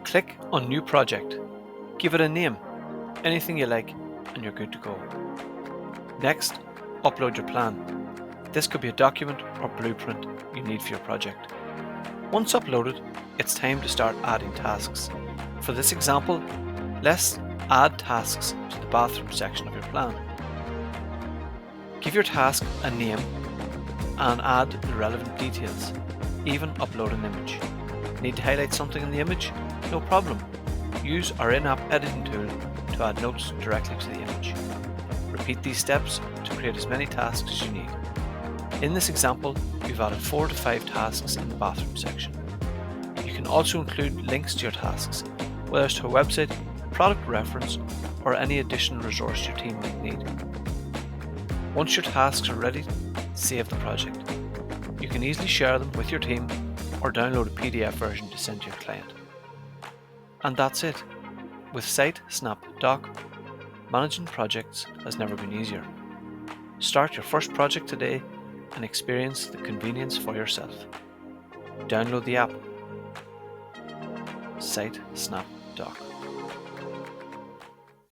Click on New Project. Give it a name, anything you like, and you're good to go. Next, upload your plan. This could be a document or blueprint you need for your project. Once uploaded, it's time to start adding tasks. For this example, let's add tasks to the bathroom section of your plan. Give your task a name and add the relevant details, even upload an image. Need to highlight something in the image? No problem. Use our in-app editing tool to add notes directly to the image. Repeat these steps to create as many tasks as you need. In this example, we've added 4 to 5 tasks in the bathroom section. You can also include links to your tasks, whether it's to a website, product reference, or any additional resource your team might need. Once your tasks are ready, save the project. You can easily share them with your team or download a PDF version to send to your client. And that's it. With Site Snap Doc, managing projects has never been easier. Start your first project today and experience the convenience for yourself. Download the app. Site Snap Doc.